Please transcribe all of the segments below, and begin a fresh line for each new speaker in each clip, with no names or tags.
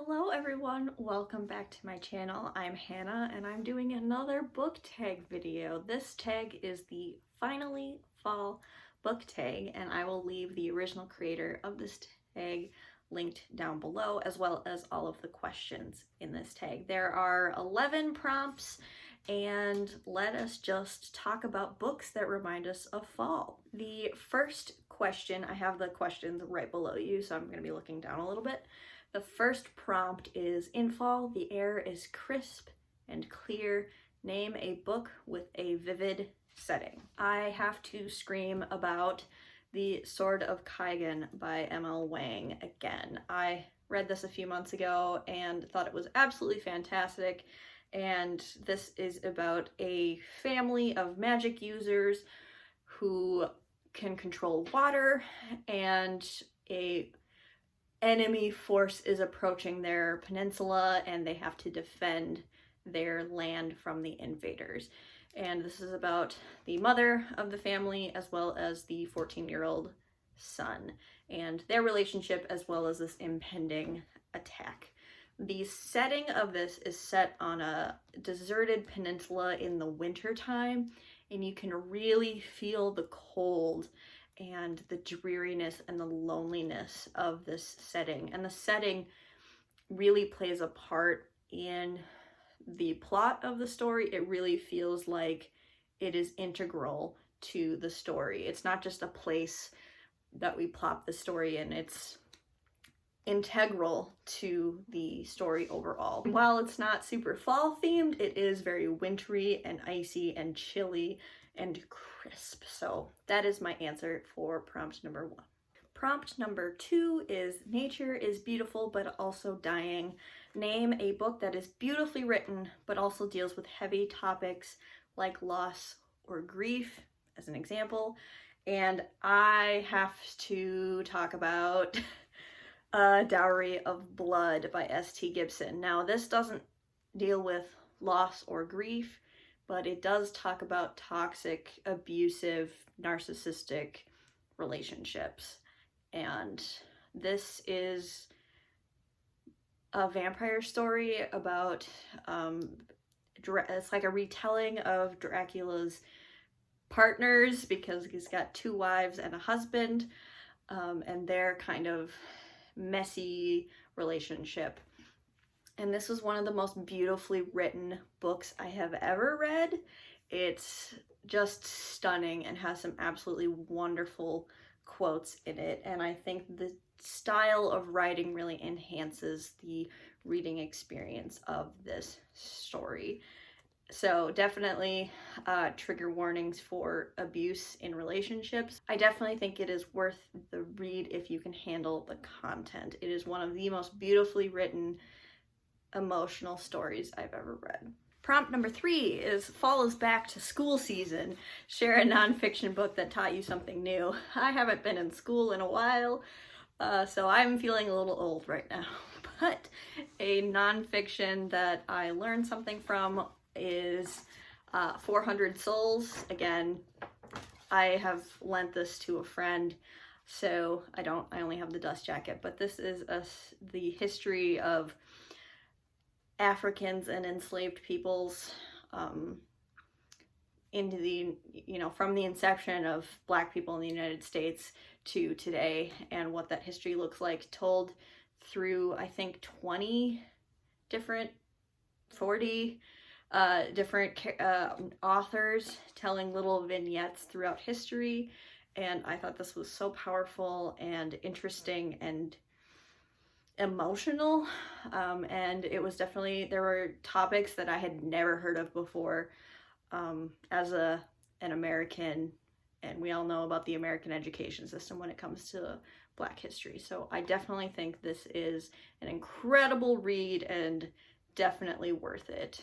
Hello everyone, welcome back to my channel. I'm Hannah and I'm doing another book tag video. This tag is the Finally Fall book tag, and I will leave the original creator of this tag linked down below, as well as all of the questions in this tag. There are 11 prompts, and let us just talk about books that remind us of fall. The first question, I have the questions right below you, so I'm going to be looking down a little bit. The first prompt is, in fall, the air is crisp and clear. Name a book with a vivid setting. I have to scream about The Sword of Kaigan by M.L. Wang again. I read this a few months ago and thought it was absolutely fantastic. And this is about a family of magic users who can control water, and a enemy force is approaching their peninsula and they have to defend their land from the invaders. And this is about the mother of the family as well as the 14-year-old son and their relationship, as well as this impending attack. The setting of this is set on a deserted peninsula in the winter time, and you can really feel the cold and the dreariness and the loneliness of this setting. And the setting really plays a part in the plot of the story. It really feels like it is integral to the story. It's not just a place that we plop the story in, it's integral to the story overall. While it's not super fall themed, it is very wintry and icy and chilly and crisp. So that is my answer for prompt number 1. Prompt number 2 is, nature is beautiful but also dying. Name a book that is beautifully written but also deals with heavy topics like loss or grief, as an example. And I have to talk about Dowry of Blood by S.T. Gibson. Now, this doesn't deal with loss or grief, but it does talk about toxic, abusive, narcissistic relationships. And this is a vampire story about, it's like a retelling of Dracula's partners, because he's got 2 wives and a husband, and their kind of messy relationship. And this was one of the most beautifully written books I have ever read. It's just stunning and has some absolutely wonderful quotes in it. And I think the style of writing really enhances the reading experience of this story. So definitely trigger warnings for abuse in relationships. I definitely think it is worth the read if you can handle the content. It is one of the most beautifully written emotional stories I've ever read. Prompt number 3 is, fall is back to school season. Share a nonfiction book that taught you something new. I haven't been in school in a while, so I'm feeling a little old right now. But a nonfiction that I learned something from is 400 Souls. Again, I have lent this to a friend, so I only have the dust jacket, but this is the history of Africans and enslaved peoples into the, from the inception of Black people in the United States to today, and what that history looks like, told through, I think, 40 different authors telling little vignettes throughout history. And I thought this was so powerful and interesting and emotional, and it was definitely, there were topics that I had never heard of before as an American, and we all know about the American education system when it comes to Black history. So I definitely think this is an incredible read and definitely worth it,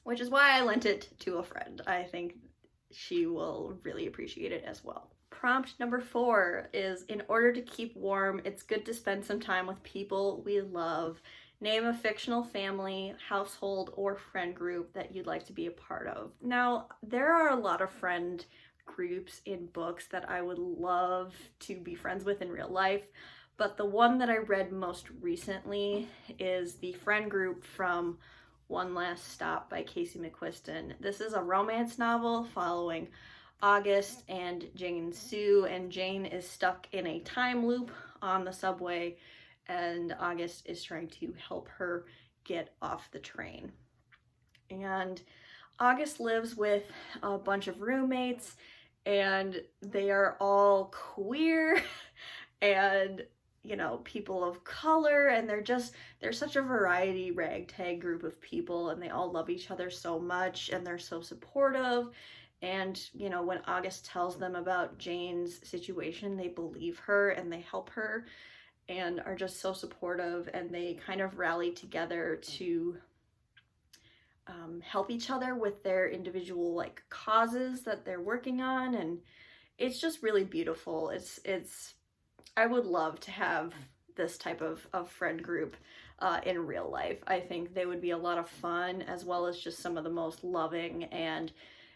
which is why I lent it to a friend. I think she will really appreciate it as well. Prompt number 4 is, in order to keep warm, it's good to spend some time with people we love. Name a fictional family, household, or friend group that you'd like to be a part of. Now, there are a lot of friend groups in books that I would love to be friends with in real life, but the one that I read most recently is the friend group from One Last Stop by Casey McQuiston. This is a romance novel following August and Jane Sue, and Jane is stuck in a time loop on the subway, and August is trying to help her get off the train. And August lives with a bunch of roommates, and they are all queer and, you know, people of color, and they're such a variety ragtag group of people, and they all love each other so much, and they're so supportive. And, you know, when August tells them about Jane's situation, they believe her and they help her and are just so supportive, and they kind of rally together to help each other with their individual like causes that they're working on. And it's just really beautiful. I would love to have this type of friend group in real life. I think they would be a lot of fun, as well as just some of the most loving and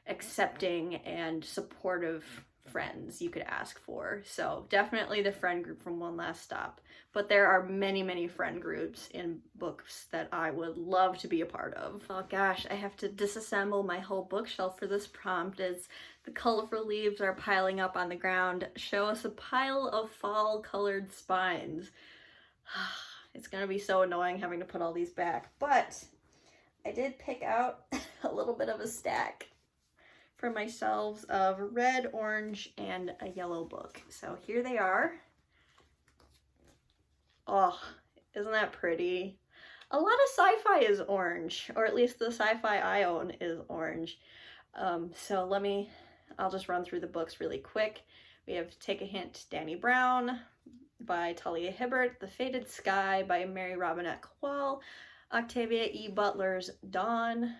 accepting and supportive friends you could ask for. So definitely the friend group from One Last Stop. But there are many, many friend groups in books that I would love to be a part of. Oh gosh, I have to disassemble my whole bookshelf for this prompt as the colorful leaves are piling up on the ground. Show us a pile of fall colored spines. It's gonna be so annoying having to put all these back, but I did pick out a little bit of a stack for my shelves of red, orange, and a yellow book. So here they are. Oh, isn't that pretty? A lot of sci-fi is orange, or at least the sci-fi I own is orange. So I'll just run through the books really quick. We have Take a Hint, Danny Brown by Talia Hibbert, The Faded Sky by Mary Robinette Kowal, Octavia E. Butler's Dawn,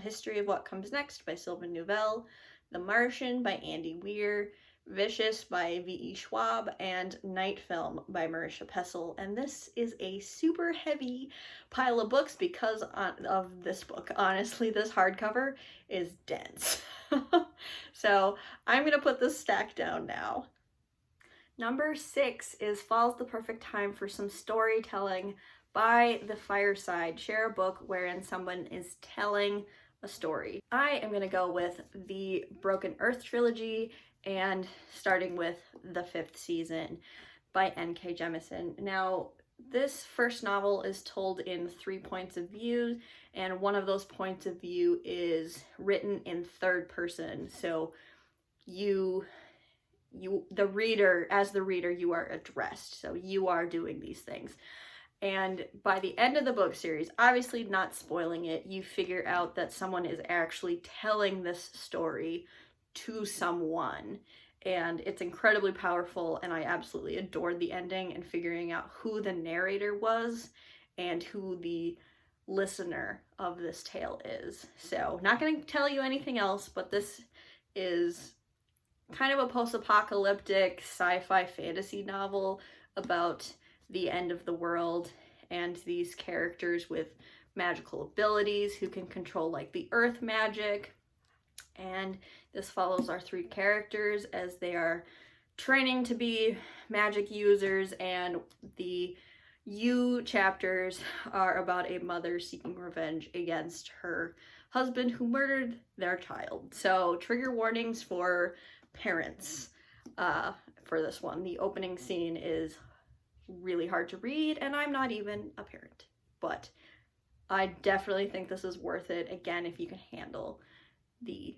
History of What Comes Next by Sylvan Neuvel, The Martian by Andy Weir, Vicious by V.E. Schwab, and Night Film by Marisha Pessl. And this is a super heavy pile of books because of this book. Honestly, this hardcover is dense. So I'm going to put this stack down now. Number 6 is Fall's the Perfect Time for Some Storytelling by The Fireside. Share a book wherein someone is telling a story. I am going to go with the Broken Earth trilogy, and starting with The Fifth Season by N.K. Jemisin. Now, this first novel is told in 3 points of view, and one of those points of view is written in third person. So the reader, as the reader, you are addressed. So you are doing these things. And by the end of the book series, obviously not spoiling it, you figure out that someone is actually telling this story to someone, and it's incredibly powerful, and I absolutely adored the ending and figuring out who the narrator was and who the listener of this tale is. So not going to tell you anything else, but this is kind of a post-apocalyptic sci-fi fantasy novel about the end of the world and these characters with magical abilities who can control like the earth magic. And this follows our 3 characters as they are training to be magic users, and the U chapters are about a mother seeking revenge against her husband who murdered their child. So trigger warnings for parents for this one. The opening scene is really hard to read, and I'm not even a parent, but I definitely think this is worth it, again, if you can handle the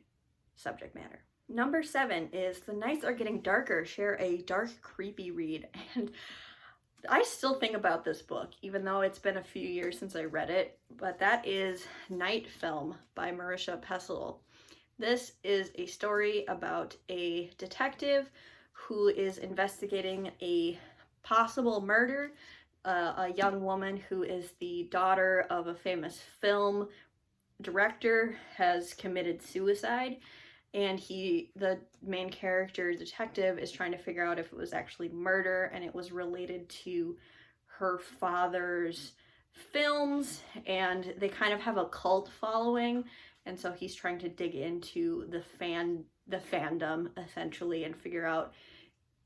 subject matter. Number 7 is The Nights Are Getting Darker. Share a dark, creepy read. And I still think about this book, even though it's been a few years since I read it, but that is Night Film by Marisha Pessl. This is a story about a detective who is investigating a possible murder. A young woman who is the daughter of a famous film director has committed suicide, and the main character detective is trying to figure out if it was actually murder, and it was related to her father's films, and they kind of have a cult following, and so he's trying to dig into the fandom essentially and figure out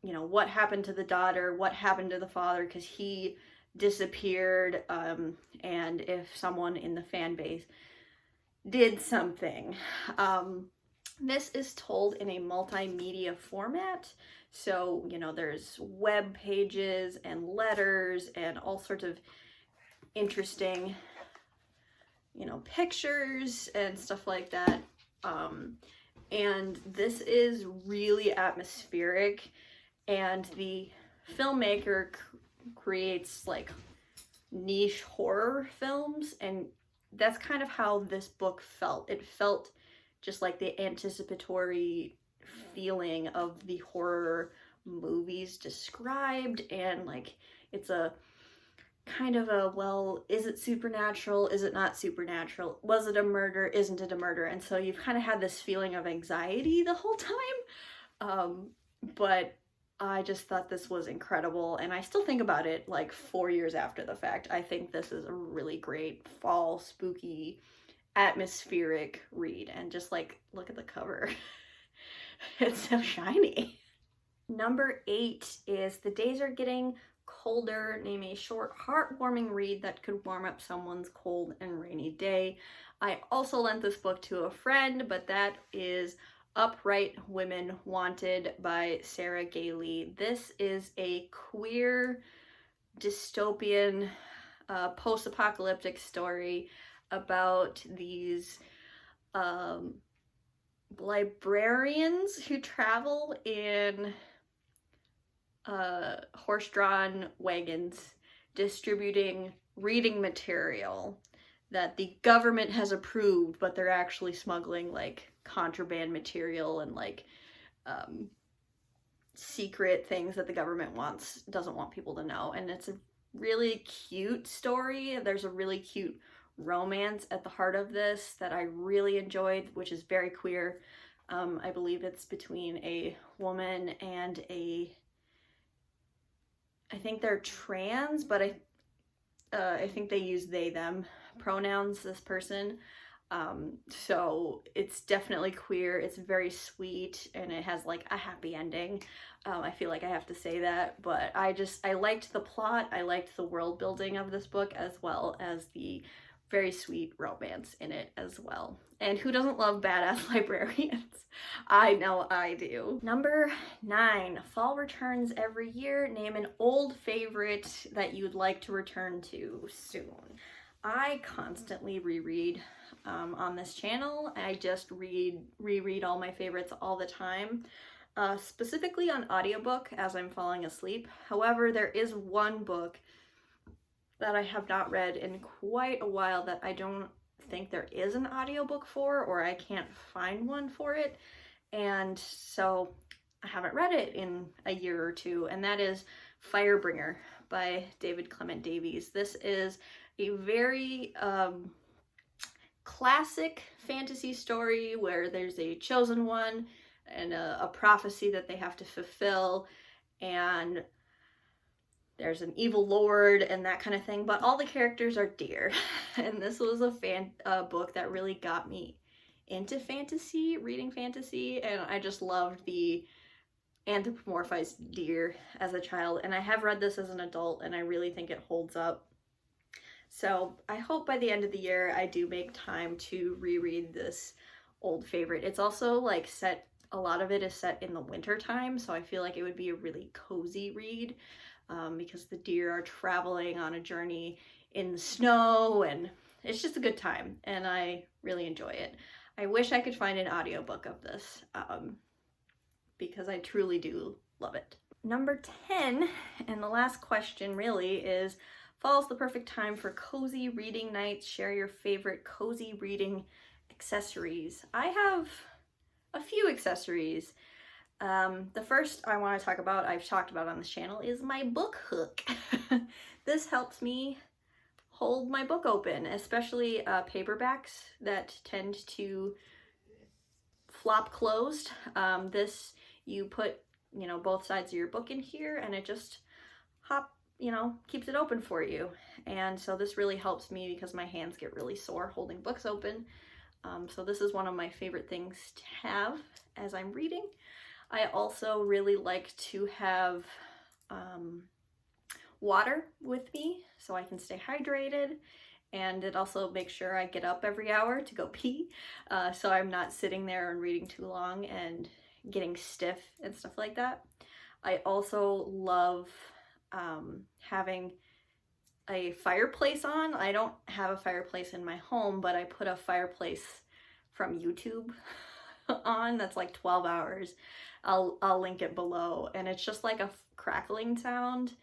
you know, what happened to the daughter, what happened to the father, because he disappeared, and if someone in the fan base did something. This is told in a multimedia format, so, you know, there's web pages and letters and all sorts of interesting, you know, pictures and stuff like that. And this is really atmospheric, and the filmmaker creates like niche horror films, and that's kind of how this book felt. It felt just like the anticipatory feeling of the horror movies described, and like it's a kind of a, well, is it supernatural? Is it not supernatural? Was it a murder? Isn't it a murder? And so you've kind of had this feeling of anxiety the whole time. But I just thought this was incredible, and I still think about it like 4 years after the fact. I think this is a really great fall, spooky, atmospheric read, and just like, look at the cover. It's so shiny. Number 8 is The Days Are Getting Colder. Name a short, heartwarming read that could warm up someone's cold and rainy day. I also lent this book to a friend, but that is Upright Women Wanted by Sarah Gailey. This is a queer, dystopian, post-apocalyptic story about these librarians who travel in horse-drawn wagons distributing reading material that the government has approved, but they're actually smuggling like contraband material and like secret things that the government doesn't want people to know. And it's a really cute story. There's a really cute romance at the heart of this that I really enjoyed, which is very queer. I believe it's between a woman and I think they're trans, but I think they use they, them pronouns, this person. So it's definitely queer. It's very sweet, and it has like a happy ending. I feel like I have to say that, but I liked the plot. I liked the world building of this book, as well as the very sweet romance in it as well. And who doesn't love badass librarians? I know I do. Number 9, fall returns every year. Name an old favorite that you'd like to return to soon. I constantly reread on this channel. I just reread all my favorites all the time, specifically on audiobook as I'm falling asleep. However, there is one book that I have not read in quite a while that I don't think there is an audiobook for, or I can't find one for it, and so I haven't read it in a year or two, and that is Firebringer by David Clement Davies. This is a very classic fantasy story where there's a chosen one and a prophecy that they have to fulfill, and there's an evil lord and that kind of thing, but all the characters are deer. And this was a book that really got me into fantasy, reading fantasy, and I just loved the anthropomorphized deer as a child, and I have read this as an adult, and I really think it holds up. So I hope by the end of the year I do make time to reread this old favorite. It's also like a lot of it is set in the winter time, so I feel like it would be a really cozy read. Because the deer are traveling on a journey in the snow, and it's just a good time, and I really enjoy it. I wish I could find an audiobook of this, because I truly do love it. Number 10, and the last question really, is fall's the perfect time for cozy reading nights. Share your favorite cozy reading accessories. I have a few accessories. The first I want to talk about, I've talked about on this channel, is my book hook. This helps me hold my book open, especially paperbacks that tend to flop closed. This, you put, you know, both sides of your book in here, and it just keeps it open for you. And so this really helps me because my hands get really sore holding books open. So this is one of my favorite things to have as I'm reading. I also really like to have water with me so I can stay hydrated, and it also makes sure I get up every hour to go pee, so I'm not sitting there and reading too long and getting stiff and stuff like that. I also love having a fireplace on. I don't have a fireplace in my home, but I put a fireplace from YouTube on that's like 12 hours. I'll link it below, and it's just like a crackling sound,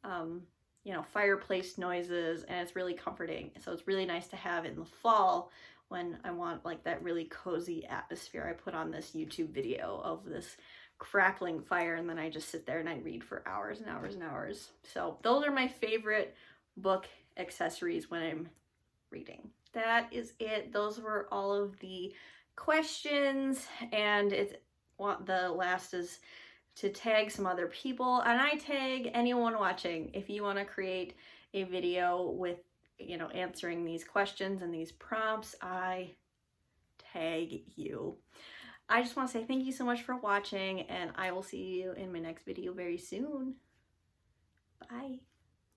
you know, fireplace noises, and it's really comforting. So it's really nice to have in the fall when I want like that really cozy atmosphere. I put on this YouTube video of this crackling fire, and then I just sit there and I read for hours and hours and hours. So those are my favorite book accessories when I'm reading. That is it. Those were all of the questions, and the last is to tag some other people, and I tag anyone watching. If you want to create a video with, you know, answering these questions and these prompts, I tag you. I just want to say thank you so much for watching, and I will see you in my next video very soon. Bye.